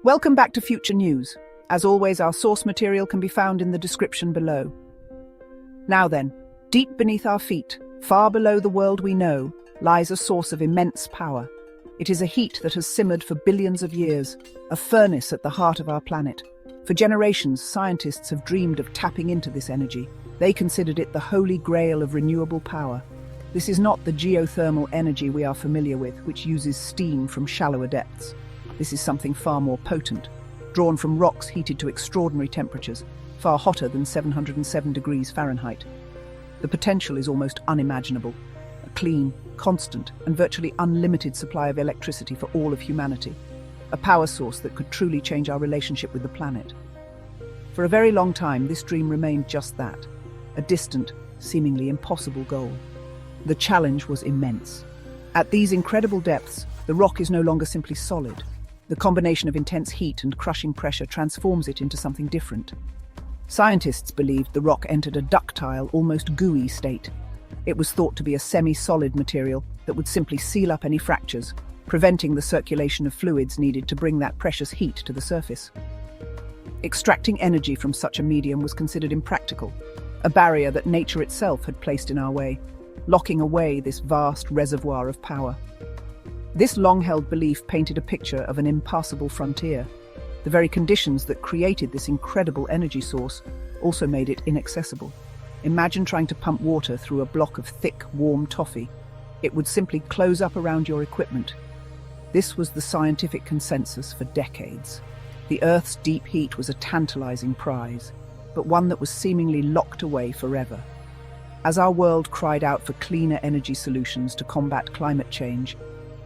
Welcome back to Future News. As always, our source material can be found in the description below. Now then, deep beneath our feet, far below the world we know, lies a source of immense power. It is a heat that has simmered for billions of years, a furnace at the heart of our planet. For generations, scientists have dreamed of tapping into this energy. They considered it the holy grail of renewable power. This is not the geothermal energy we are familiar with, which uses steam from shallower depths. This is something far more potent, drawn from rocks heated to extraordinary temperatures, far hotter than 707 degrees Fahrenheit. The potential is almost unimaginable. A clean, constant, and virtually unlimited supply of electricity for all of humanity. A power source that could truly change our relationship with the planet. For a very long time, this dream remained just that, a distant, seemingly impossible goal. The challenge was immense. At these incredible depths, the rock is no longer simply solid. The combination of intense heat and crushing pressure transforms it into something different. Scientists believed the rock entered a ductile, almost gooey state. It was thought to be a semi-solid material that would simply seal up any fractures, preventing the circulation of fluids needed to bring that precious heat to the surface. Extracting energy from such a medium was considered impractical, a barrier that nature itself had placed in our way, locking away this vast reservoir of power. This long-held belief painted a picture of an impassable frontier. The very conditions that created this incredible energy source also made it inaccessible. Imagine trying to pump water through a block of thick, warm toffee. It would simply close up around your equipment. This was the scientific consensus for decades. The Earth's deep heat was a tantalizing prize, but one that was seemingly locked away forever. As our world cried out for cleaner energy solutions to combat climate change,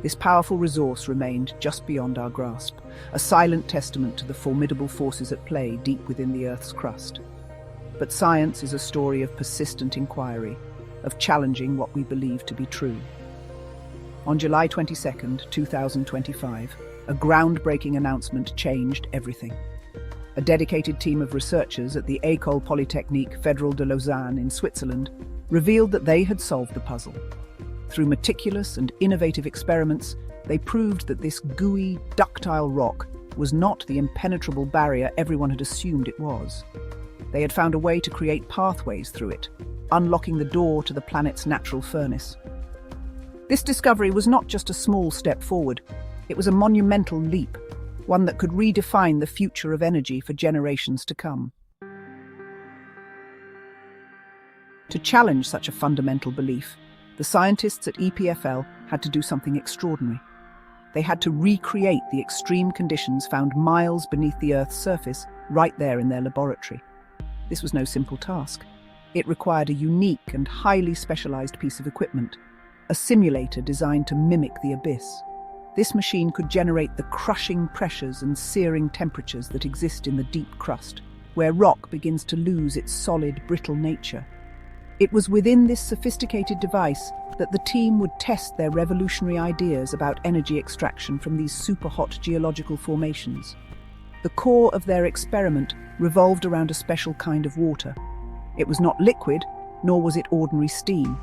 this powerful resource remained just beyond our grasp, a silent testament to the formidable forces at play deep within the Earth's crust. But science is a story of persistent inquiry, of challenging what we believe to be true. On July 22, 2025, a groundbreaking announcement changed everything. A dedicated team of researchers at the École Polytechnique Fédérale de Lausanne in Switzerland revealed that they had solved the puzzle. Through meticulous and innovative experiments, they proved that this gooey, ductile rock was not the impenetrable barrier everyone had assumed it was. They had found a way to create pathways through it, unlocking the door to the planet's natural furnace. This discovery was not just a small step forward, it was a monumental leap, one that could redefine the future of energy for generations to come. To challenge such a fundamental belief, the scientists at EPFL had to do something extraordinary. They had to recreate the extreme conditions found miles beneath the Earth's surface right there in their laboratory. This was no simple task. It required a unique and highly specialized piece of equipment, a simulator designed to mimic the abyss. This machine could generate the crushing pressures and searing temperatures that exist in the deep crust, where rock begins to lose its solid, brittle nature. It was within this sophisticated device that the team would test their revolutionary ideas about energy extraction from these superhot geological formations. The core of their experiment revolved around a special kind of water. It was not liquid, nor was it ordinary steam.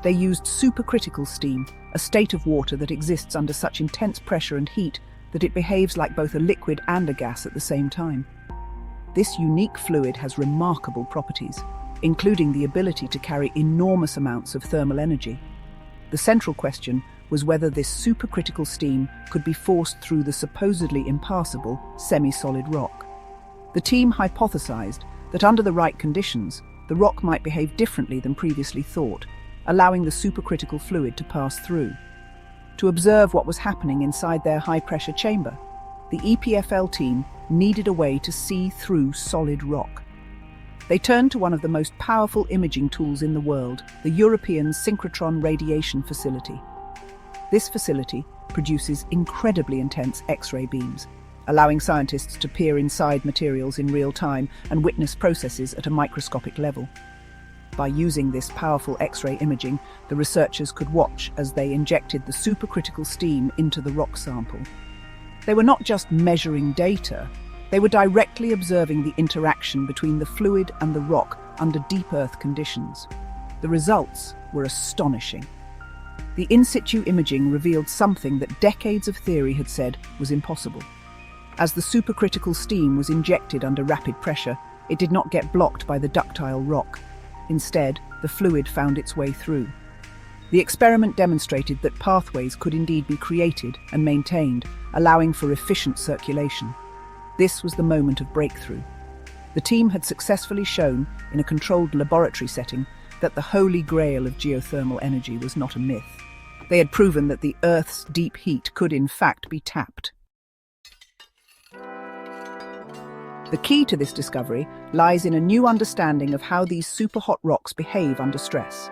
They used supercritical steam, a state of water that exists under such intense pressure and heat that it behaves like both a liquid and a gas at the same time. This unique fluid has remarkable properties, including the ability to carry enormous amounts of thermal energy. The central question was whether this supercritical steam could be forced through the supposedly impassable, semi-solid rock. The team hypothesized that under the right conditions, the rock might behave differently than previously thought, allowing the supercritical fluid to pass through. To observe what was happening inside their high-pressure chamber, the EPFL team needed a way to see through solid rock. They turned to one of the most powerful imaging tools in the world, the European Synchrotron Radiation Facility. This facility produces incredibly intense X-ray beams, allowing scientists to peer inside materials in real time and witness processes at a microscopic level. By using this powerful X-ray imaging, the researchers could watch as they injected the supercritical steam into the rock sample. They were not just measuring data, they were directly observing the interaction between the fluid and the rock under deep earth conditions. The results were astonishing. The in situ imaging revealed something that decades of theory had said was impossible. As the supercritical steam was injected under rapid pressure, it did not get blocked by the ductile rock. Instead, the fluid found its way through. The experiment demonstrated that pathways could indeed be created and maintained, allowing for efficient circulation. This was the moment of breakthrough. The team had successfully shown, in a controlled laboratory setting, that the holy grail of geothermal energy was not a myth. They had proven that the Earth's deep heat could in fact be tapped. The key to this discovery lies in a new understanding of how these superhot rocks behave under stress.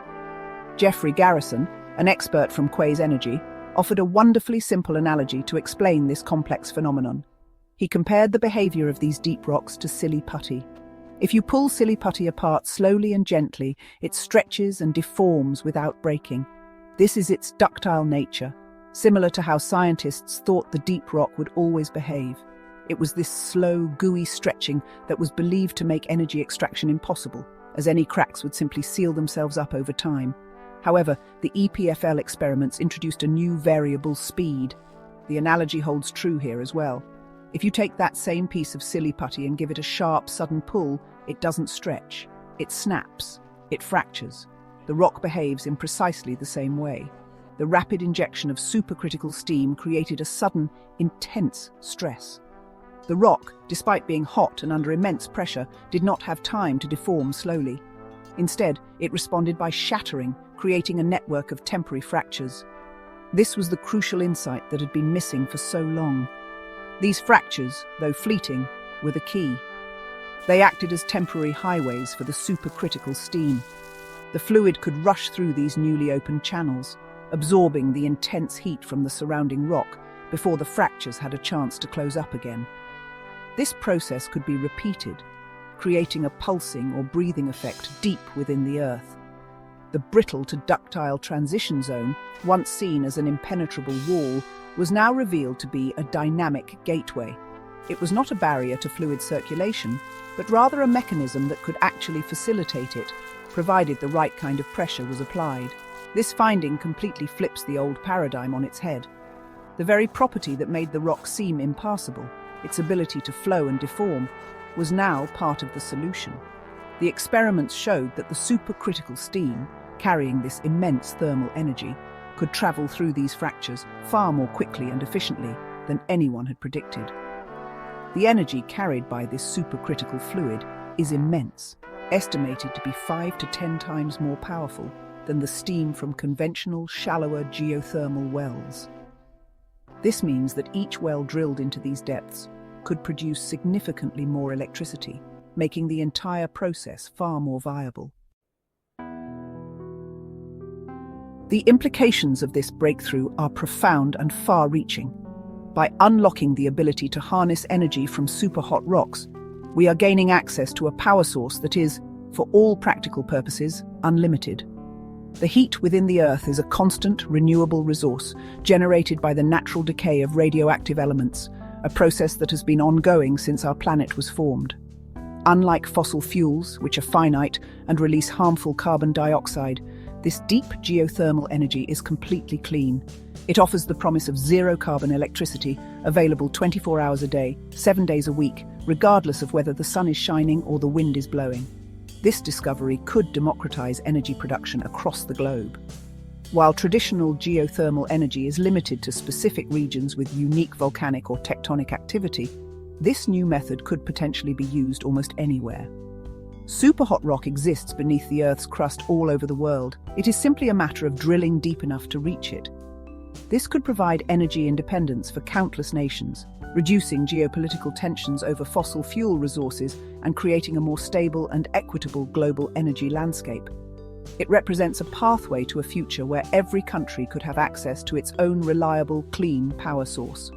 Jeffrey Garrison, an expert from Quaise Energy, offered a wonderfully simple analogy to explain this complex phenomenon. He compared the behavior of these deep rocks to silly putty. If you pull silly putty apart slowly and gently, it stretches and deforms without breaking. This is its ductile nature, similar to how scientists thought the deep rock would always behave. It was this slow, gooey stretching that was believed to make energy extraction impossible, as any cracks would simply seal themselves up over time. However, the EPFL experiments introduced a new variable, speed. The analogy holds true here as well. If you take that same piece of silly putty and give it a sharp, sudden pull, it doesn't stretch. It snaps. It fractures. The rock behaves in precisely the same way. The rapid injection of supercritical steam created a sudden, intense stress. The rock, despite being hot and under immense pressure, did not have time to deform slowly. Instead, it responded by shattering, creating a network of temporary fractures. This was the crucial insight that had been missing for so long. These fractures, though fleeting, were the key. They acted as temporary highways for the supercritical steam. The fluid could rush through these newly opened channels, absorbing the intense heat from the surrounding rock before the fractures had a chance to close up again. This process could be repeated, creating a pulsing or breathing effect deep within the Earth. The brittle to ductile transition zone, once seen as an impenetrable wall, was now revealed to be a dynamic gateway. It was not a barrier to fluid circulation, but rather a mechanism that could actually facilitate it, provided the right kind of pressure was applied. This finding completely flips the old paradigm on its head. The very property that made the rock seem impassable, its ability to flow and deform, was now part of the solution. The experiments showed that the supercritical steam, carrying this immense thermal energy, could travel through these fractures far more quickly and efficiently than anyone had predicted. The energy carried by this supercritical fluid is immense, estimated to be 5 to 10 times more powerful than the steam from conventional, shallower geothermal wells. This means that each well drilled into these depths could produce significantly more electricity, making the entire process far more viable. The implications of this breakthrough are profound and far-reaching. By unlocking the ability to harness energy from superhot rocks, we are gaining access to a power source that is, for all practical purposes, unlimited. The heat within the Earth is a constant, renewable resource generated by the natural decay of radioactive elements, a process that has been ongoing since our planet was formed. Unlike fossil fuels, which are finite and release harmful carbon dioxide, this deep geothermal energy is completely clean. It offers the promise of zero-carbon electricity, available 24 hours a day, 7 days a week, regardless of whether the sun is shining or the wind is blowing. This discovery could democratize energy production across the globe. While traditional geothermal energy is limited to specific regions with unique volcanic or tectonic activity, this new method could potentially be used almost anywhere. Superhot rock exists beneath the Earth's crust all over the world. It is simply a matter of drilling deep enough to reach it. This could provide energy independence for countless nations, reducing geopolitical tensions over fossil fuel resources and creating a more stable and equitable global energy landscape. It represents a pathway to a future where every country could have access to its own reliable, clean power source.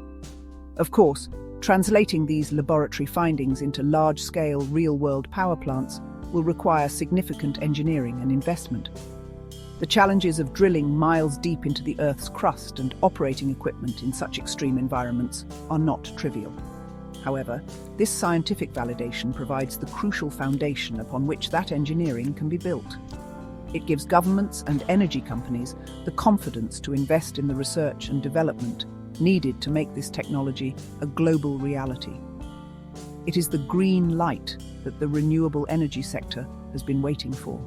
Of course, translating these laboratory findings into large-scale, real-world power plants will require significant engineering and investment. The challenges of drilling miles deep into the Earth's crust and operating equipment in such extreme environments are not trivial. However, this scientific validation provides the crucial foundation upon which that engineering can be built. It gives governments and energy companies the confidence to invest in the research and development needed to make this technology a global reality. It is the green light that the renewable energy sector has been waiting for.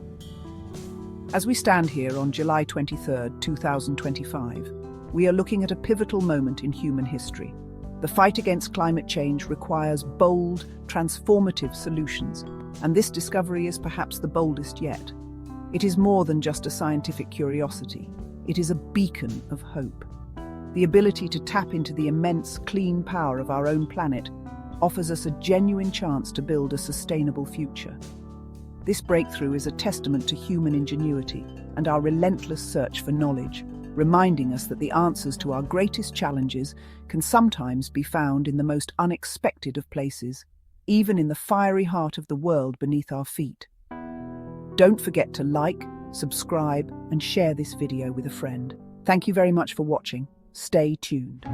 As we stand here on July 23, 2025, we are looking at a pivotal moment in human history. The fight against climate change requires bold, transformative solutions, and this discovery is perhaps the boldest yet. It is more than just a scientific curiosity. It is a beacon of hope. The ability to tap into the immense, clean power of our own planet offers us a genuine chance to build a sustainable future. This breakthrough is a testament to human ingenuity and our relentless search for knowledge, reminding us that the answers to our greatest challenges can sometimes be found in the most unexpected of places, even in the fiery heart of the world beneath our feet. Don't forget to like, subscribe, and share this video with a friend. Thank you very much for watching. Stay tuned.